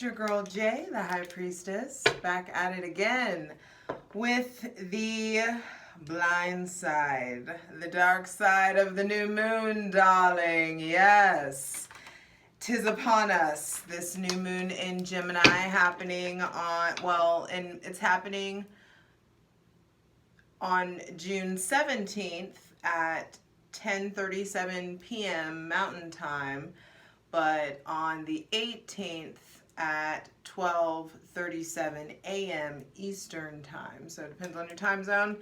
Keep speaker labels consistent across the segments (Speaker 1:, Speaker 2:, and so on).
Speaker 1: your girl Jay, the High Priestess, back at it again with the blind side, the dark side of the new moon, darling. Yes, 'tis upon us. This new moon in Gemini happening it's happening on June 17th at 10:37 p.m. Mountain Time, but on the 18th at 12:37 a.m. Eastern Time. So it depends on your time zone.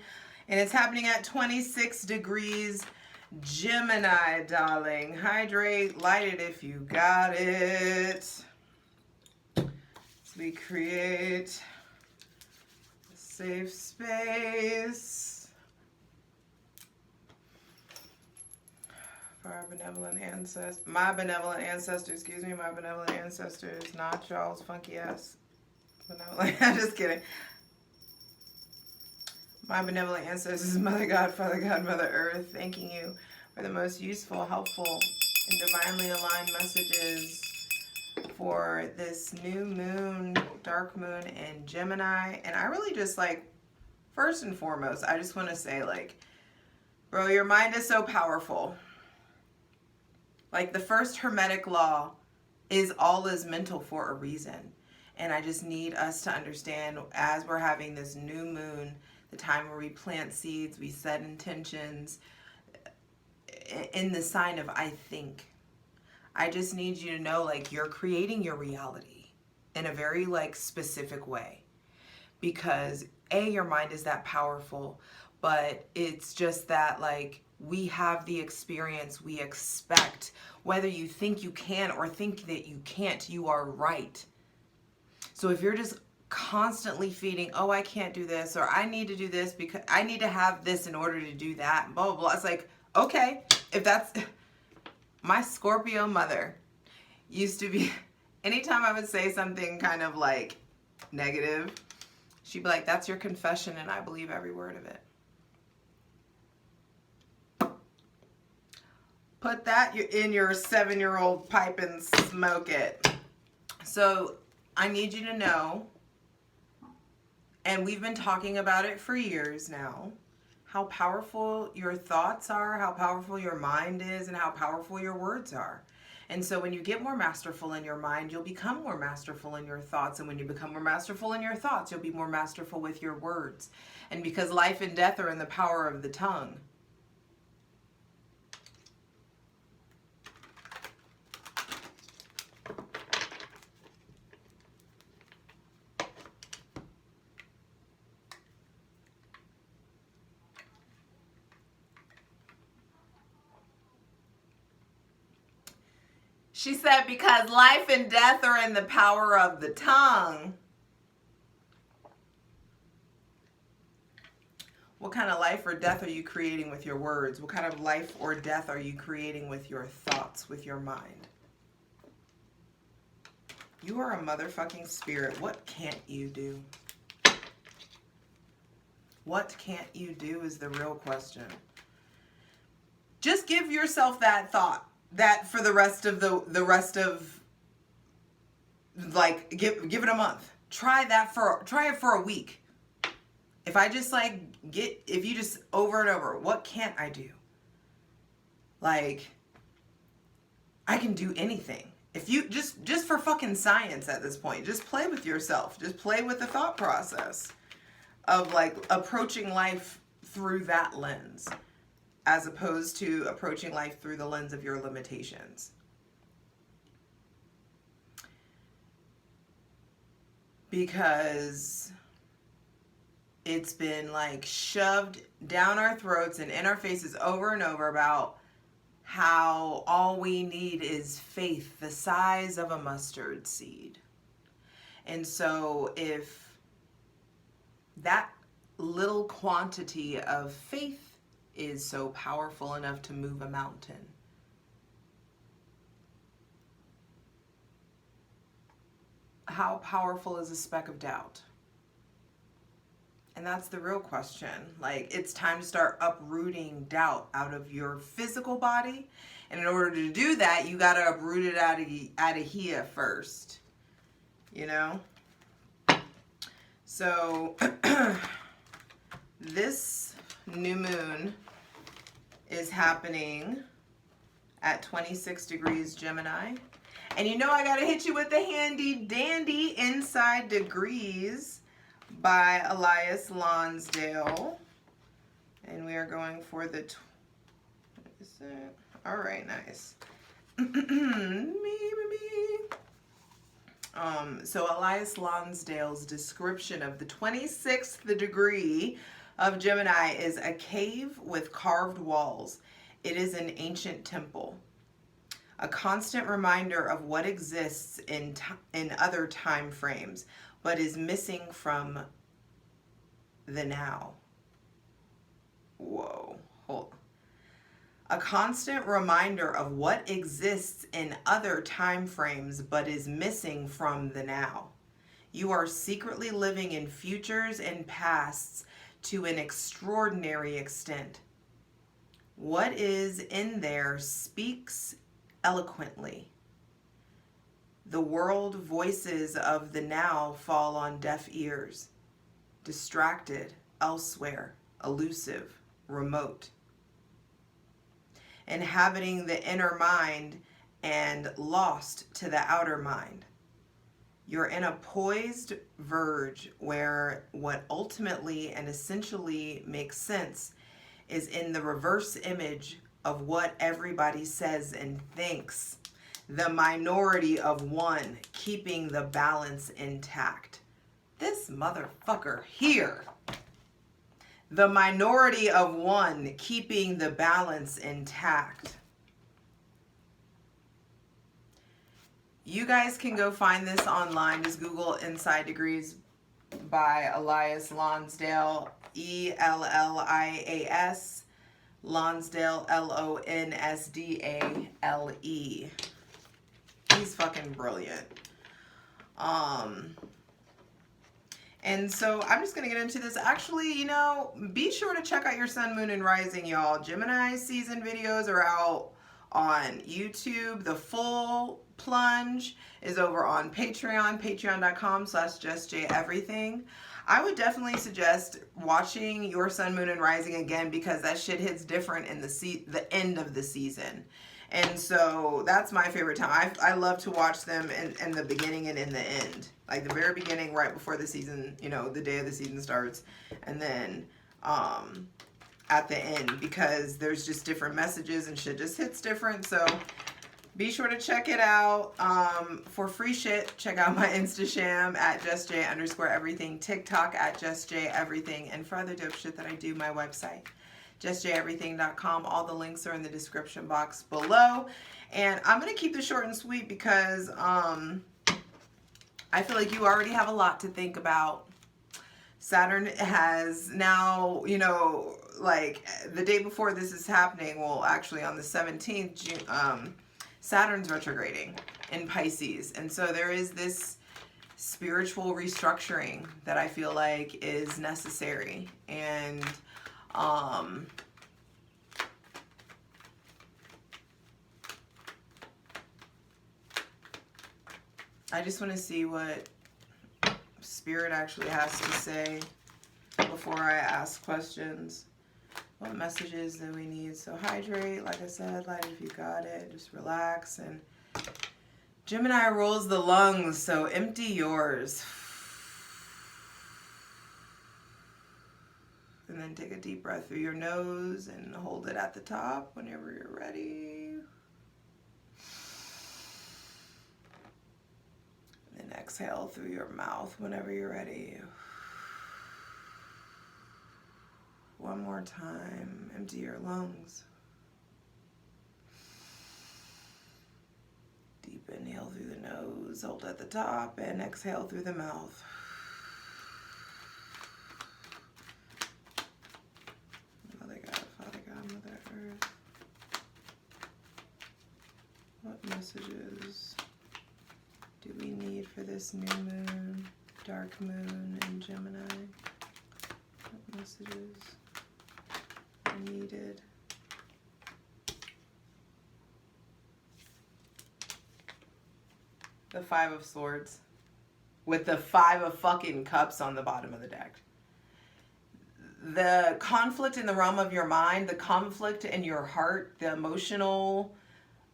Speaker 1: And it's happening at 26 degrees Gemini, darling. Hydrate, light it if you got it. So we create a safe space for our benevolent ancestors, my benevolent ancestors, not y'all's funky ass benevolent. I'm just kidding. My benevolent ancestors, Mother God, Father God, Mother Earth, thanking you for the most useful, helpful, and divinely aligned messages for this new moon, dark moon in Gemini. And I really just first and foremost, I just want to say, bro, your mind is so powerful. The first Hermetic law is all is mental for a reason. And I just need us to understand, as we're having this new moon, the time where we plant seeds, we set intentions in the sign of I think. I just need you to know, you're creating your reality in a very, specific way. Because, A, your mind is that powerful, but it's just that, we have the experience we expect. Whether you think you can or think that you can't, you are right. So if you're just constantly feeding, oh, I can't do this, or I need to do this because I need to have this in order to do that, blah, blah, blah. It's okay, if that's... My Scorpio mother used to be, anytime I would say something kind of negative, she'd be like, that's your confession and I believe every word of it. Put that in your 7-year-old pipe and smoke it. So I need you to know, and we've been talking about it for years now, how powerful your thoughts are, how powerful your mind is, and how powerful your words are. And so when you get more masterful in your mind, you'll become more masterful in your thoughts. And when you become more masterful in your thoughts, you'll be more masterful with your words. And because life and death are in the power of the tongue, she said, because life and death are in the power of the tongue. What kind of life or death are you creating with your words? What kind of life or death are you creating with your thoughts, with your mind? You are a motherfucking spirit. What can't you do? What can't you do is the real question. Just give yourself that thought. That for the rest of give it a month. Try it for a week. If I just if you just over and over, what can't I do? I can do anything. If you just for fucking science at this point, just play with yourself. Just play with the thought process of approaching life through that lens, as opposed to approaching life through the lens of your limitations. Because it's been shoved down our throats and in our faces over and over about how all we need is faith the size of a mustard seed. And so if that little quantity of faith is so powerful enough to move a mountain, how powerful is a speck of doubt? And that's the real question. It's time to start uprooting doubt out of your physical body. And in order to do that, you got to uproot it out of here first. you know? So this new moon is happening at 26 degrees Gemini. And you know I gotta hit you with the handy dandy Inside Degrees by Elias Lonsdale. And we are going for the, what is it? All right, nice. So Elias Lonsdale's description of the 26th degree of Gemini is a cave with carved walls. It is an ancient temple, a constant reminder of what exists in other time frames, but is missing from the now. Whoa, hold. A constant reminder of what exists in other time frames, but is missing from the now. You are secretly living in futures and pasts to an extraordinary extent. What is in there speaks eloquently. The world voices of the now fall on deaf ears, distracted, elsewhere, elusive, remote. Inhabiting the inner mind and lost to the outer mind. You're in a poised verge where what ultimately and essentially makes sense is in the reverse image of what everybody says and thinks. The minority of one keeping the balance intact. This motherfucker here. The minority of one keeping the balance intact. You guys can go find this online. Just Google Inside Degrees by Elias Lonsdale. E-L-L-I-A-S. Lonsdale, L-O-N-S-D-A-L-E. He's fucking brilliant. And so I'm just going to get into this. Actually, you know, be sure to check out your sun, moon, and rising, y'all. Gemini season videos are out on YouTube. The full plunge is over on Patreon, patreon.com/justjeverything. I would definitely suggest watching your sun, moon, and rising again because that shit hits different in the end of the season. And so that's my favorite time. I love to watch them in the beginning and in the end. Like the very beginning, right before the season, you know, the day of the season starts. And then at the end, because there's just different messages and shit just hits different. So be sure to check it out. For free shit, check out my Instasham at justj_everything, TikTok at justjeverything, and for other dope shit that I do, my website, justjeverything.com. All the links are in the description box below. And I'm going to keep this short and sweet because I feel like you already have a lot to think about. Saturn has now, you know, like the day before this is happening, well, actually on the 17th, Saturn's retrograding in Pisces. And so there is this spiritual restructuring that I feel like is necessary. And I just want to see what Spirit actually has to say before I ask questions. What messages do we need? So hydrate, like I said, light if you got it. Just relax. And Gemini rules the lungs, so empty yours. And then take a deep breath through your nose and hold it at the top whenever you're ready. And then exhale through your mouth whenever you're ready. One more time, empty your lungs. Deep inhale through the nose, hold at the top, and exhale through the mouth. Mother God, Father God, Mother Earth. What messages do we need for this new moon, dark moon in Gemini? What messages are needed? The Five of Swords. with the 5 of fucking cups on the bottom of the deck. The conflict in the realm of your mind, the conflict in your heart, the emotional,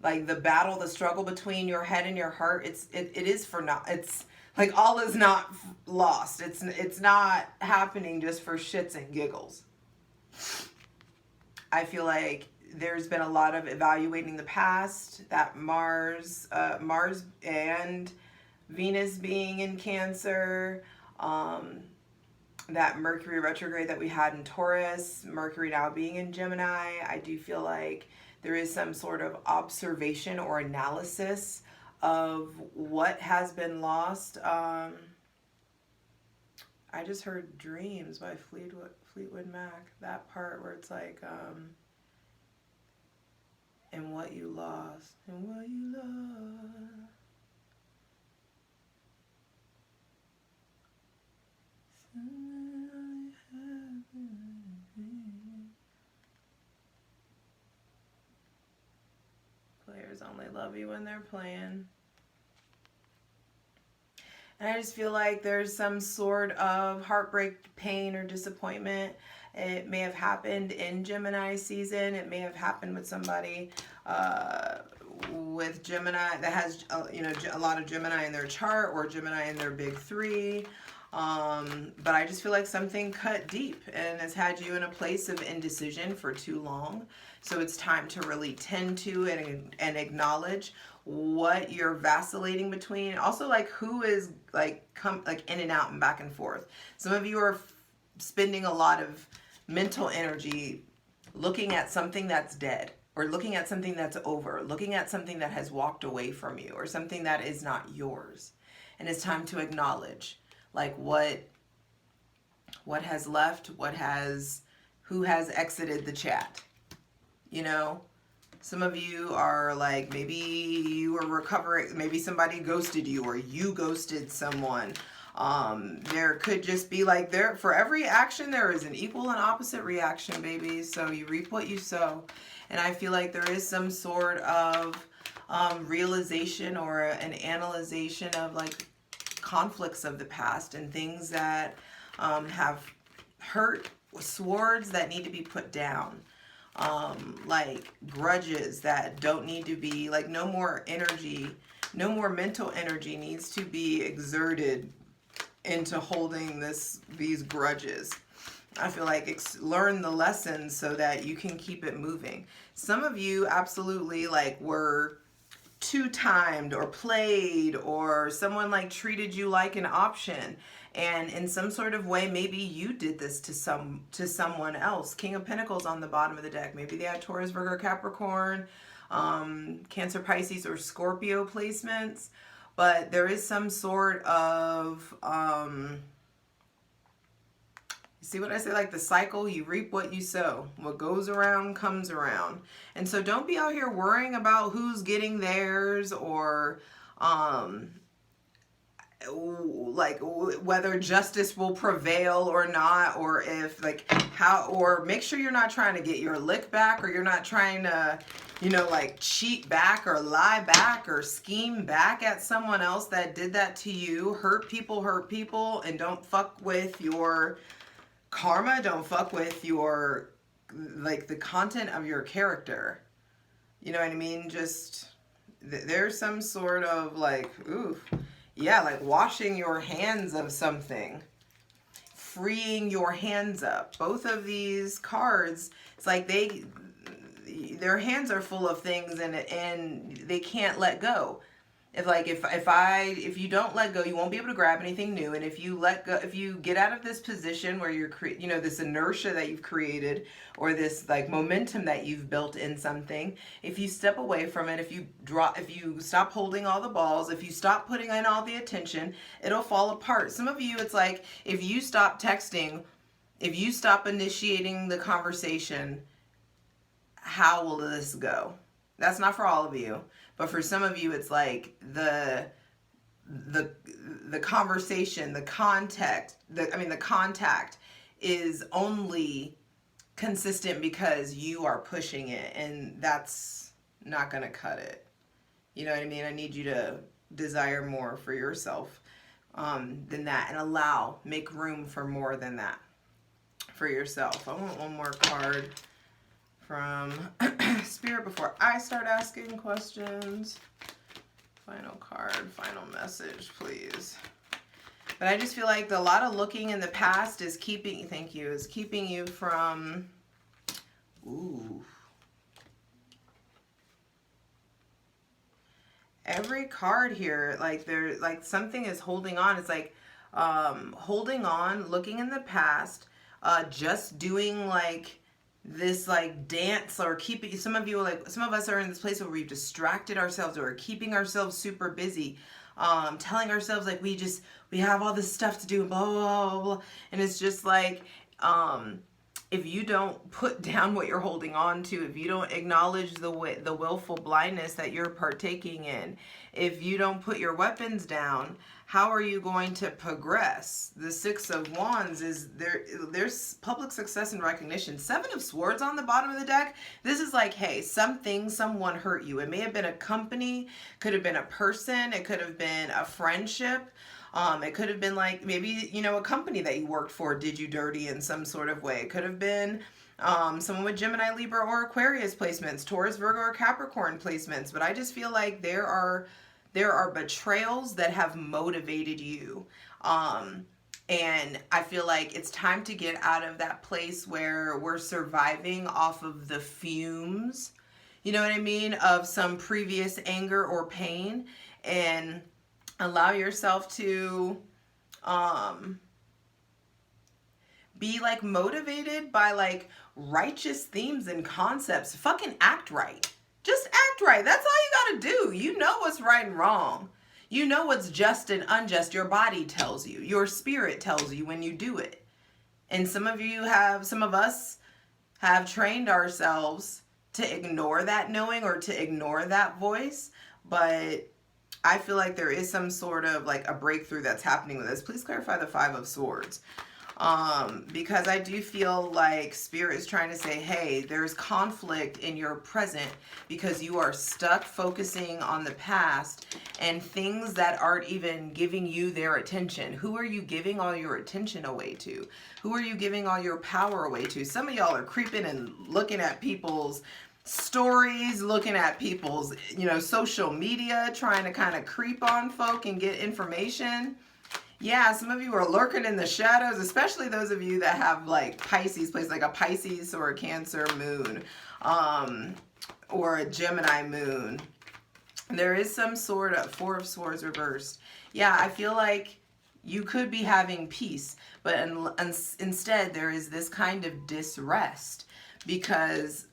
Speaker 1: like the battle, the struggle between your head and your heart, it is for not, it's like all is not lost. It's not happening just for shits and giggles. I feel like there's been a lot of evaluating the past, that Mars and Venus being in Cancer, that Mercury retrograde that we had in Taurus, Mercury now being in Gemini. I do feel like there is some sort of observation or analysis of what has been lost. I just heard Dreams by Fleetwood Mac. That part where it's like, and what you lost, and what you lost. Players only love you when they're playing. And I just feel like there's some sort of heartbreak, pain, or disappointment. It may have happened in Gemini season. It may have happened with somebody with Gemini that has a lot of Gemini in their chart, or Gemini in their big 3. But I just feel like something cut deep and has had you in a place of indecision for too long. So it's time to really tend to and acknowledge what you're vacillating between. Also, like, who is like in and out and back and forth. Some of you are spending a lot of mental energy looking at something that's dead, or looking at something that's over, looking at something that has walked away from you, or something that is not yours. And it's time to acknowledge, like, what has left, who has exited the chat. You know, some of you are like, maybe you were recovering, maybe somebody ghosted you, or you ghosted someone. There could just be like, for every action there is an equal and opposite reaction, baby. So you reap what you sow. And I feel like there is some sort of realization or an analyzation of like conflicts of the past and things that have hurt, swords that need to be put down, like grudges that don't need to be, like, no more mental energy needs to be exerted into holding these grudges. I feel like learn the lessons so that you can keep it moving. Some of you absolutely like were two-timed or played, or someone like treated you like an option, and in some sort of way maybe you did this to someone else. King of Pentacles on the bottom of the deck. Maybe they had Taurus, Virgo, Capricorn, Cancer, Pisces, or Scorpio placements, but there is some sort of see what I say? Like the cycle, you reap what you sow. What goes around comes around. And so don't be out here worrying about who's getting theirs, or like whether justice will prevail or not, or if or make sure you're not trying to get your lick back, or you're not trying to, like cheat back or lie back or scheme back at someone else that did that to you. Hurt people, and don't fuck with your karma. Don't fuck with your, like, the content of your character. You know what I mean? Just, there's some sort of like, oof. Yeah, like washing your hands of something. Freeing your hands up. Both of these cards, it's like their hands are full of things, and they can't let go. If you don't let go, you won't be able to grab anything new. And if you let go, if you get out of this position where you're this inertia that you've created, or this like momentum that you've built in something, if you step away from it, if you stop holding all the balls, if you stop putting in all the attention, it'll fall apart. Some of you, it's like, if you stop texting, if you stop initiating the conversation, how will this go? That's not for all of you. But for some of you, it's like the conversation, the contact is only consistent because you are pushing it, and that's not going to cut it. You know what I mean? I need you to desire more for yourself. than that, and make room for more than that for yourself. I want one more card from Spirit before I start asking questions. Final card, final message, please. But I just feel like a lot of looking in the past is keeping, thank you, is keeping you from, ooh. Every card here, like like something is holding on. It's like holding on, looking in the past, just doing like this like dance, or keeping, some of you are like, some of us are in this place where we've distracted ourselves or keeping ourselves super busy, telling ourselves like we have all this stuff to do, blah blah blah blah, and it's just like if you don't put down what you're holding on to, if you don't acknowledge the willful blindness that you're partaking in, if you don't put your weapons down, how are you going to progress? The Six of Wands is there's public success and recognition. Seven of Swords on the bottom of the deck. This is like, hey, someone hurt you. It may have been a company, could have been a person, it could have been a friendship. It could have been like maybe, you know, a company that you worked for did you dirty in some sort of way. It could have been someone with Gemini, Libra, or Aquarius placements, Taurus, Virgo, or Capricorn placements. But I just feel like there are betrayals that have motivated you. And I feel like it's time to get out of that place where we're surviving off of the fumes, you know what I mean, of some previous anger or pain, and allow yourself to be like motivated by like righteous themes and concepts. Fucking act right. Just act right. That's all you gotta do. You know what's right and wrong. You know what's just and unjust. Your body tells you. Your spirit tells you when you do it. And some of us have trained ourselves to ignore that knowing or to ignore that voice. But I feel like there is some sort of like a breakthrough that's happening with this. Please clarify the Five of Swords. Because I do feel like Spirit is trying to say, hey, there's conflict in your present because you are stuck focusing on the past and things that aren't even giving you their attention. Who are you giving all your attention away to? Who are you giving all your power away to? Some of y'all are creeping and looking at people's stories, looking at people's, you know, social media, trying to kind of creep on folk and get information. Yeah, some of you are lurking in the shadows, especially those of you that have like Pisces place, like a Pisces or a Cancer moon, or a Gemini moon. There is some sort of Four of Swords reversed. Yeah, I feel like you could be having peace, but instead there is this kind of disrest because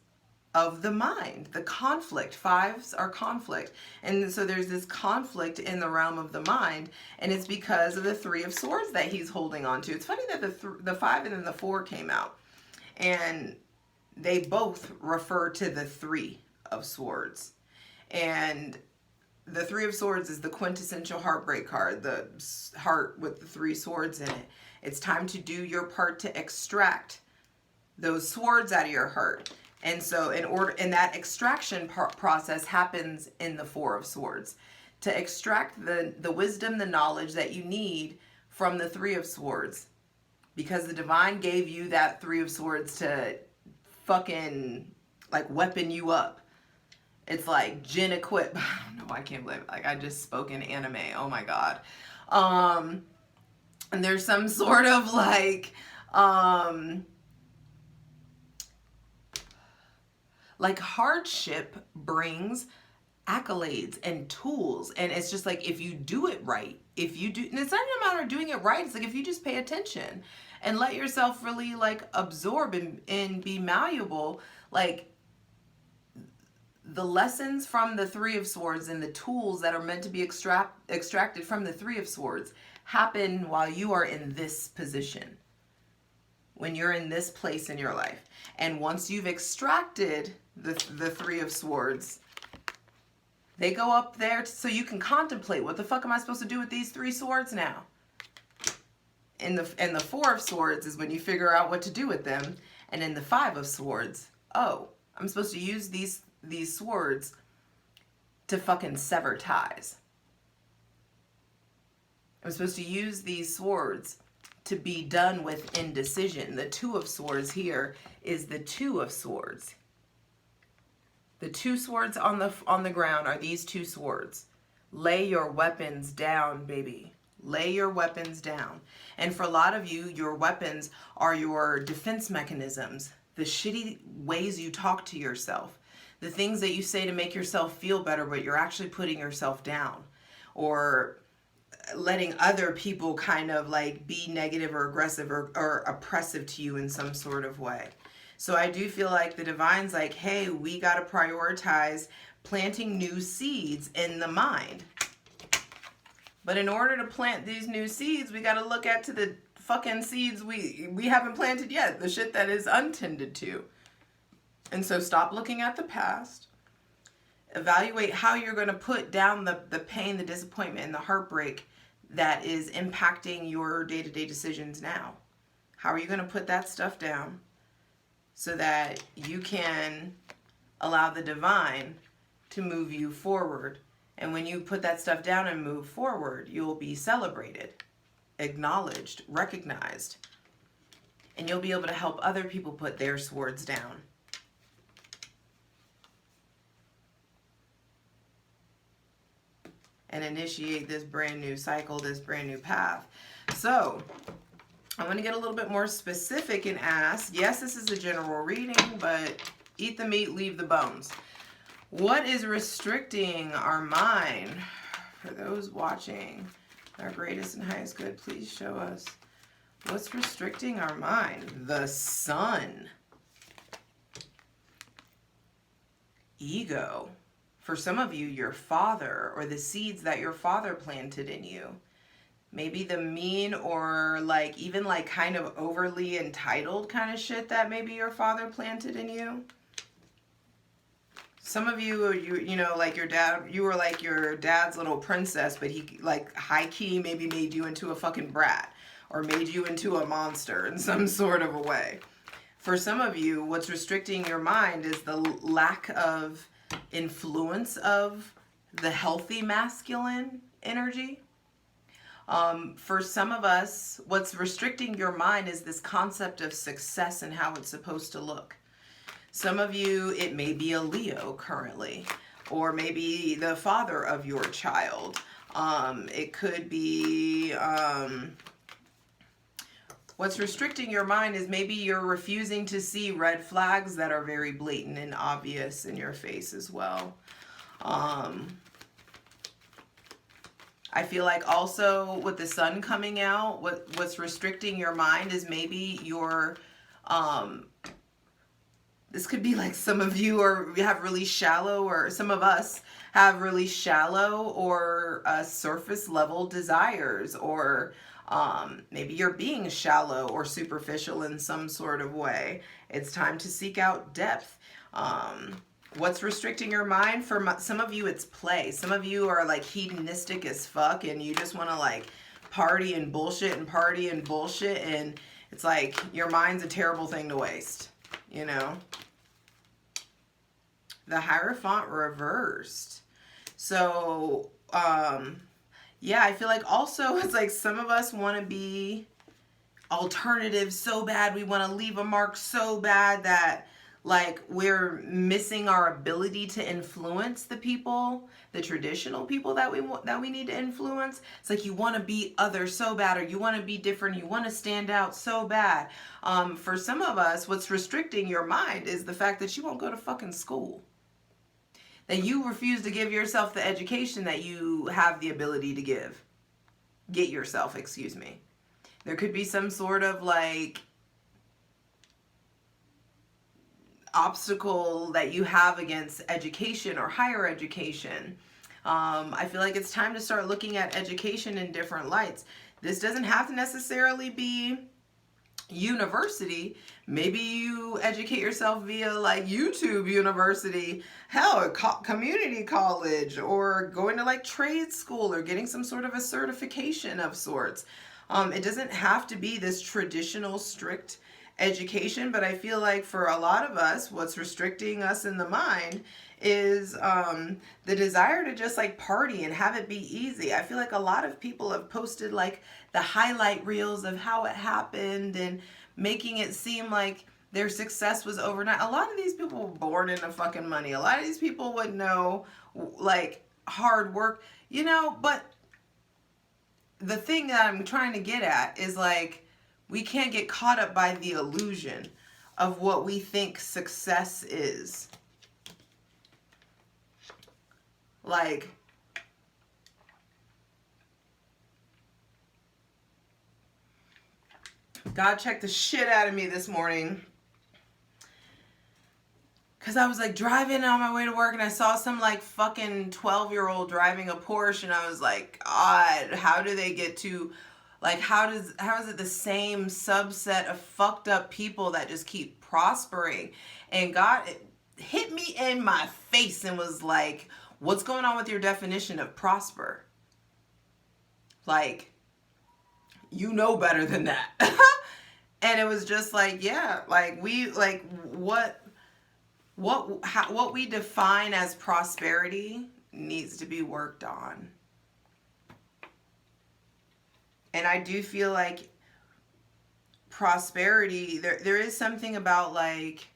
Speaker 1: of the mind, the conflict. Fives are conflict. And so there's this conflict in the realm of the mind, and it's because of the Three of Swords that he's holding on to. It's funny that the five and then the four came out, and they both refer to the Three of Swords. And the Three of Swords is the quintessential heartbreak card, the heart with the three swords in it. It's time to do your part to extract those swords out of your heart. And so and that extraction process happens in the Four of Swords. To extract the wisdom, the knowledge that you need from the Three of Swords. Because the divine gave you that Three of Swords to fucking like weapon you up. It's like Jin equip. I don't know, I can't believe it. Like I just spoke in anime. Oh my God. And there's some sort of like hardship brings accolades and tools, and it's just like if you do it right, and it's not a matter of doing it right, it's like if you just pay attention and let yourself really like absorb and be malleable, like the lessons from the Three of Swords and the tools that are meant to be extracted from the Three of Swords happen while you are in this position, when you're in this place in your life. And once you've extracted the Three of Swords, they go up there so you can contemplate, what the fuck am I supposed to do with these three swords now? And the Four of Swords is when you figure out what to do with them. And in the Five of Swords, oh, I'm supposed to use these swords to fucking sever ties. I'm supposed to use these swords to be done with indecision. The Two of Swords here is the Two of Swords. The two swords on the ground are these two swords. Lay your weapons down, baby. Lay your weapons down. And for a lot of you, your weapons are your defense mechanisms, the shitty ways you talk to yourself, the things that you say to make yourself feel better, but you're actually putting yourself down, or letting other people kind of like be negative or aggressive or oppressive to you in some sort of way. So I do feel like the divine's like, hey, we got to prioritize planting new seeds in the mind. But in order to plant these new seeds, we got to look at to the fucking seeds we haven't planted yet, the shit that is untended to. And so stop looking at the past. Evaluate how you're going to put down the pain, the disappointment, and the heartbreak that is impacting your day-to-day decisions now. How are you going to put that stuff down so that you can allow the divine to move you forward? And when you put that stuff down and move forward, you'll be celebrated, acknowledged, recognized, and you'll be able to help other people put their swords down. And initiate this brand new cycle, this brand new path. So I'm going to get a little bit more specific and ask, yes, this is a general reading, but eat the meat, leave the bones. What is restricting our mind? For those watching, our greatest and highest good, please show us. What's restricting our mind? The sun. Ego. For some of you, your father, or the seeds that your father planted in you. Maybe the mean or like even like kind of overly entitled kind of shit that maybe your father planted in you. Some of you, you know, like your dad, you were like your dad's little princess, but he like high key maybe made you into a fucking brat or made you into a monster in some sort of a way. For some of you, what's restricting your mind is the lack of influence of the healthy masculine energy. For some of us, what's restricting your mind is this concept of success and how it's supposed to look. Some of you, it may be a Leo currently, or maybe the father of your child. It could be, what's restricting your mind is maybe you're refusing to see red flags that are very blatant and obvious in your face as well. I feel like also with the sun coming out, what's restricting your mind is maybe your, this could be like some of you have really shallow, or some of us have really shallow or surface level desires, or maybe you're being shallow or superficial in some sort of way. It's time to seek out depth. What's restricting your mind? For some of you, it's play. Some of you are like hedonistic as fuck and you just want to like party and bullshit and party and bullshit, and it's like your mind's a terrible thing to waste, you know? The Hierophant reversed. So, yeah, I feel like also it's like some of us want to be alternative so bad. We want to leave a mark so bad that like we're missing our ability to influence the people, the traditional people that we need to influence. It's like you want to be other so bad, or you want to be different, you want to stand out so bad. For some of us, what's restricting your mind is the fact that you won't go to fucking school. That you refuse to give yourself the education that you have the ability to get yourself, excuse me. There could be some sort of like obstacle that you have against education or higher education. I feel like it's time to start looking at education in different lights. This doesn't have to necessarily be university. Maybe you educate yourself via like YouTube University, hell, a community college, or going to like trade school, or getting some sort of a certification of sorts. It doesn't have to be this traditional strict education, but I feel like for a lot of us, what's restricting us in the mind is the desire to just like party and have it be easy. I feel like a lot of people have posted like the highlight reels of how it happened and making it seem like their success was overnight. A lot of these people were born into fucking money. A lot of these people would know like hard work, you know, but the thing that I'm trying to get at is like we can't get caught up by the illusion of what we think success is. Like, God checked the shit out of me this morning. Because I was like driving on my way to work and I saw some like fucking 12-year-old driving a Porsche and I was like, God, how do they get to, like, how is it the same subset of fucked up people that just keep prospering? And God hit me in my face and was like, what's going on with your definition of prosper? Like, you know better than that. And it was just like, yeah, like what we define as prosperity needs to be worked on. And I do feel like prosperity, there is something about like,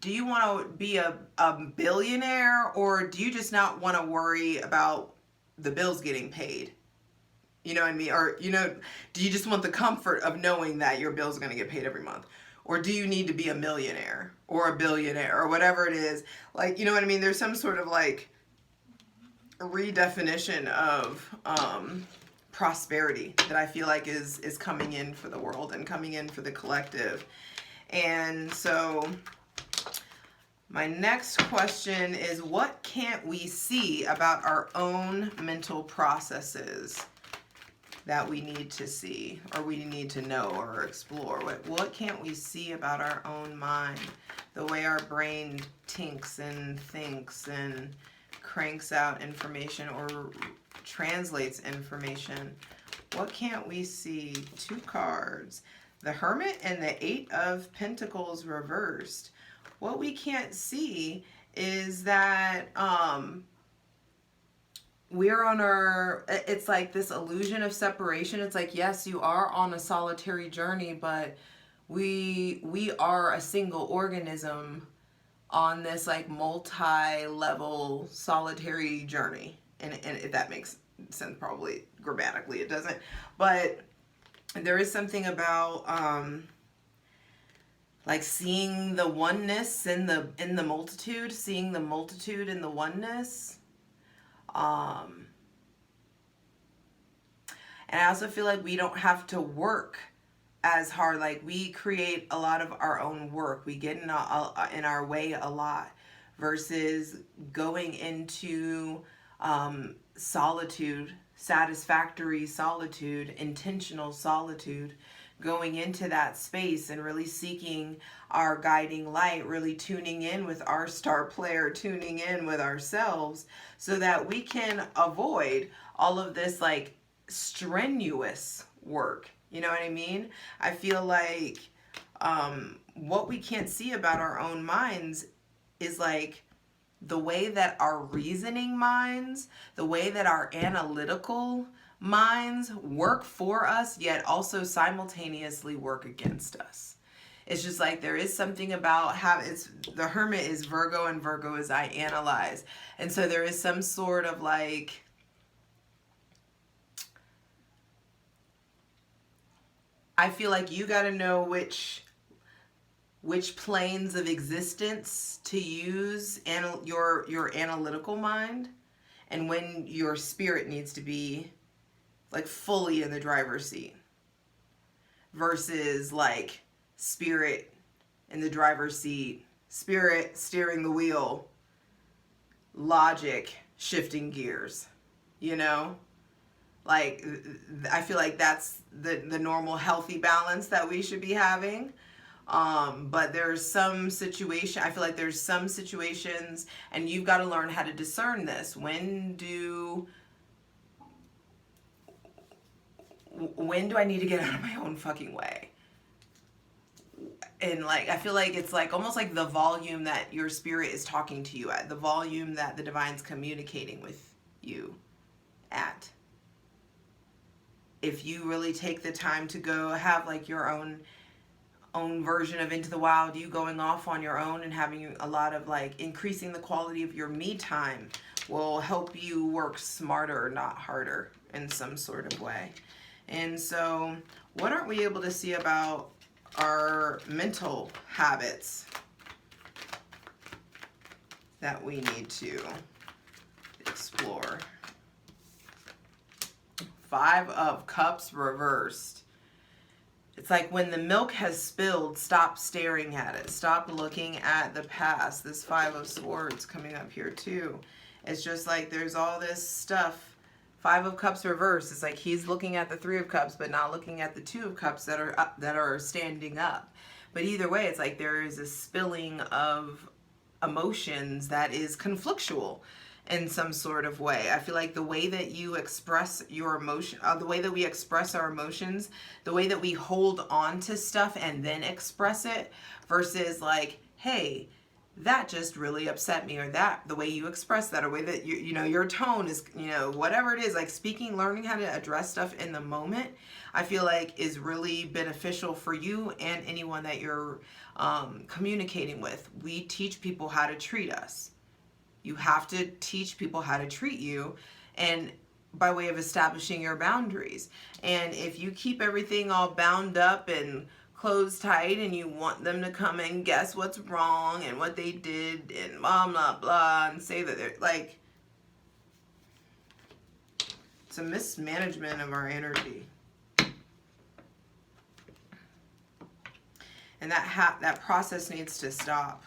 Speaker 1: do you want to be a billionaire, or do you just not want to worry about the bills getting paid? You know what I mean? Or, you know, do you just want the comfort of knowing that your bills are going to get paid every month? Or do you need to be a millionaire or a billionaire or whatever it is? Like, you know what I mean? There's some sort of like redefinition of prosperity that I feel like is coming in for the world and coming in for the collective. And so my next question is, what can't we see about our own mental processes that we need to see, or we need to know or explore? What can't we see about our own mind? The way our brain tinks and thinks and cranks out information or translates information. What can't we see? 2 cards. The Hermit and the 8 of Pentacles reversed. What we can't see is that we're on our, it's like this illusion of separation. It's like, yes, you are on a solitary journey, but we are a single organism on this like multi-level solitary journey. And if that makes sense, probably grammatically it doesn't, but there is something about like seeing the oneness in the multitude, seeing the multitude in the oneness. And I also feel like we don't have to work as hard. Like, we create a lot of our own work. We get in our way a lot versus going into solitude, satisfactory solitude, intentional solitude, going into that space and really seeking our guiding light, really tuning in with our star player, tuning in with ourselves so that we can avoid all of this like strenuous work. You know what I mean? I feel like what we can't see about our own minds is like the way that our reasoning minds, the way that our analytical minds work for us, yet also simultaneously work against us. It's just like there is something about how the Hermit is Virgo and Virgo is I analyze. And so there is some sort of like, I feel like you got to know which planes of existence to use your analytical mind, and when your spirit needs to be like fully in the driver's seat versus like spirit in the driver's seat, spirit steering the wheel, logic shifting gears, you know? Like, I feel like that's the normal healthy balance that we should be having. But there's some situation, I feel like there's some situations, and you've got to learn how to discern this. When do I need to get out of my own fucking way? And like, I feel like it's like almost like the volume that your spirit is talking to you at, the volume that the divine's communicating with you at. If you really take the time to go have like your own version of Into the Wild, you going off on your own and having a lot of like increasing the quality of your me time will help you work smarter, not harder, in some sort of way. And so what aren't we able to see about our mental habits that we need to explore? 5 of Cups reversed. It's like when the milk has spilled, stop staring at it. Stop looking at the past. This 5 of Swords coming up here too. It's just like there's all this stuff. 5 of Cups reversed. It's like he's looking at the 3 of Cups, but not looking at the 2 of Cups that are up, that are standing up. But either way, it's like there is a spilling of emotions that is conflictual in some sort of way. I feel like the way that you express your emotion, the way that we express our emotions, the way that we hold on to stuff and then express it, versus like, hey, that just really upset me, or that the way you express that, or way that you know your tone is, you know, whatever it is, like speaking, learning how to address stuff in the moment, I feel like is really beneficial for you and anyone that you're communicating with. We teach people how to treat us. You have to teach people how to treat you, and by way of establishing your boundaries. And if you keep everything all bound up and closed tight, and you want them to come and guess what's wrong and what they did and blah blah blah, and say that they're like, it's a mismanagement of our energy. And that process needs to stop.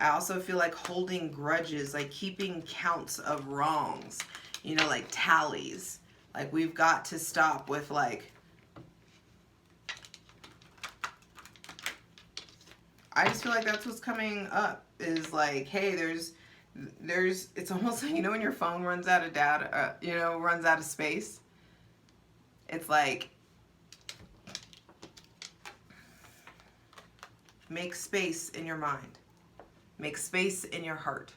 Speaker 1: I also feel like holding grudges, like keeping counts of wrongs, you know, like tallies. Like we've got to stop with like, I just feel like that's what's coming up, is like, hey, there's, it's almost like, you know, when your phone runs out of data, you know, runs out of space. It's like, make space in your mind. Make space in your heart.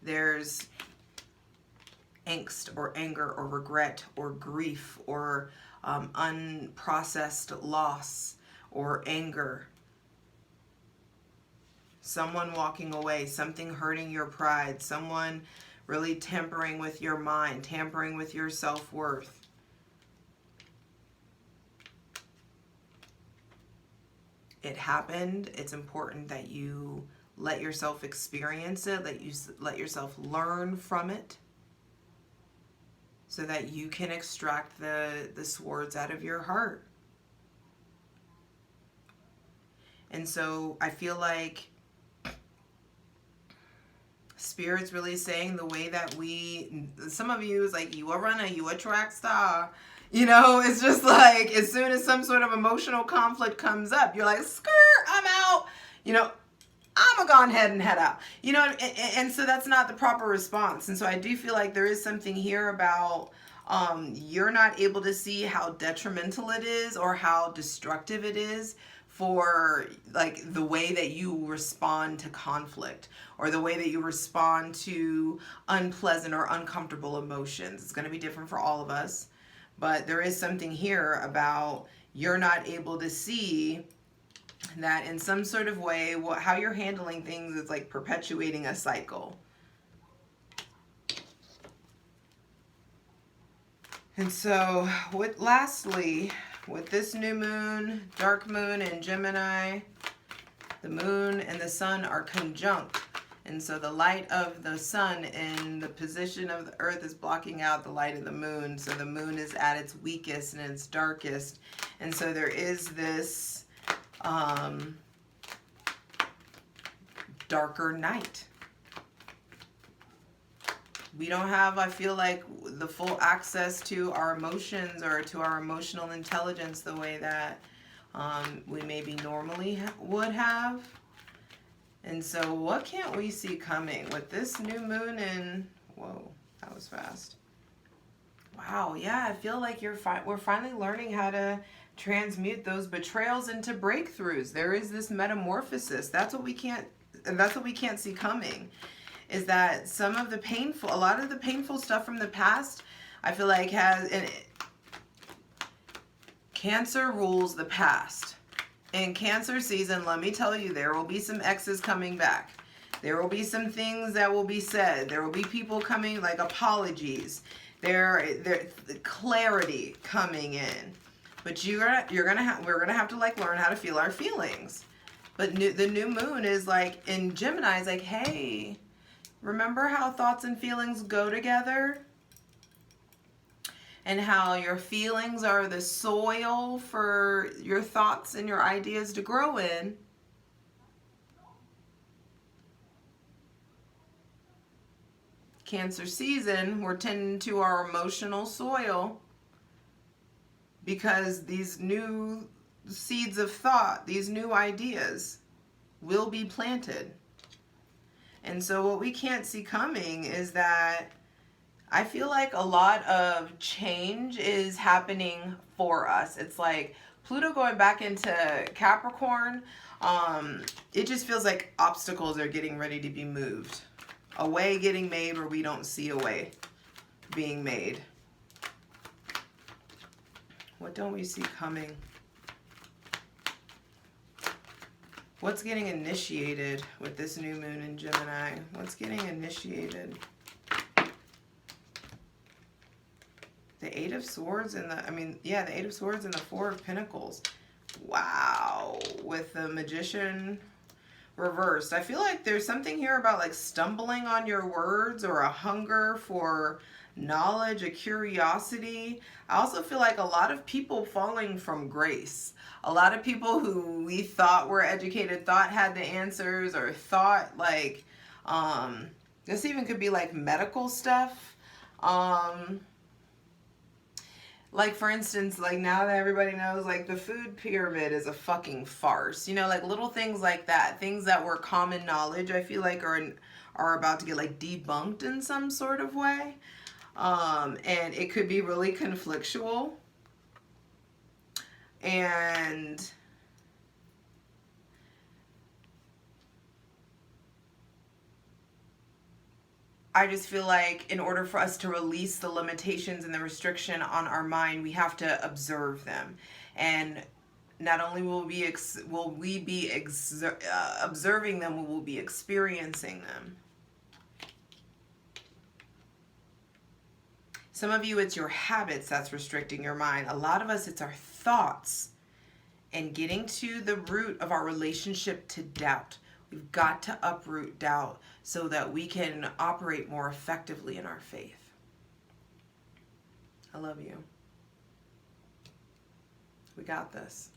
Speaker 1: There's angst or anger or regret or grief or unprocessed loss or anger. Someone walking away, something hurting your pride, someone really tampering with your mind, tampering with your self-worth. It happened. It's important that you let yourself experience it, that you let yourself learn from it, so that you can extract the swords out of your heart. And so I feel like Spirit's really saying the way that some of you is like, you a runner, you a track star. You know, it's just like, as soon as some sort of emotional conflict comes up, you're like, skirt, I'm out. You know, I'm gonna go ahead and head out. You know, and so that's not the proper response. And so I do feel like there is something here about you're not able to see how detrimental it is or how destructive it is for like the way that you respond to conflict, or the way that you respond to unpleasant or uncomfortable emotions. It's going to be different for all of us, but there is something here about you're not able to see that in some sort of way, how you're handling things is like perpetuating a cycle. And so lastly, with this new moon, dark moon in Gemini, the moon and the sun are conjunct. And so the light of the sun in the position of the earth is blocking out the light of the moon. So the moon is at its weakest and its darkest. And so there is this darker night. We don't have, I feel like, the full access to our emotions or to our emotional intelligence the way that we maybe normally would have. And so what can't we see coming with this new moon in, whoa, that was fast. Wow, yeah, I feel like we're finally learning how to transmute those betrayals into breakthroughs. There is this metamorphosis. That's what we can't see coming. Is that a lot of the painful stuff from the past, I feel like Cancer rules the past. In Cancer season, let me tell you, there will be some exes coming back. There will be some things that will be said. There will be people coming, like apologies. There clarity coming in. But we're gonna have to like learn how to feel our feelings. But the new moon is like in Gemini is like, hey, remember how thoughts and feelings go together? And how your feelings are the soil for your thoughts and your ideas to grow in. Cancer season, we're tending to our emotional soil because these new seeds of thought, these new ideas will be planted. And so what we can't see coming is that I feel like a lot of change is happening for us. It's like Pluto going back into Capricorn. It just feels like obstacles are getting ready to be moved. A way getting made where we don't see a way being made. What don't we see coming? What's getting initiated with this new moon in Gemini? What's getting initiated? The Eight of Swords and the Eight of Swords and the Four of Pentacles. Wow. With the Magician reversed. I feel like there's something here about like stumbling on your words or a hunger for knowledge, a curiosity. I also feel like a lot of people falling from grace. A lot of people who we thought were educated, thought had the answers, or thought like, this even could be like medical stuff. Like, for instance, like now that everybody knows, like the food pyramid is a fucking farce. You know, like little things like that. Things that were common knowledge, I feel like are about to get like debunked in some sort of way. And it could be really conflictual. And I just feel like in order for us to release the limitations and the restriction on our mind, we have to observe them. And not only will we be observing them, we will be experiencing them. Some of you, it's your habits that's restricting your mind. A lot of us, it's our thoughts. And getting to the root of our relationship to doubt. We've got to uproot doubt so that we can operate more effectively in our faith. I love you. We got this.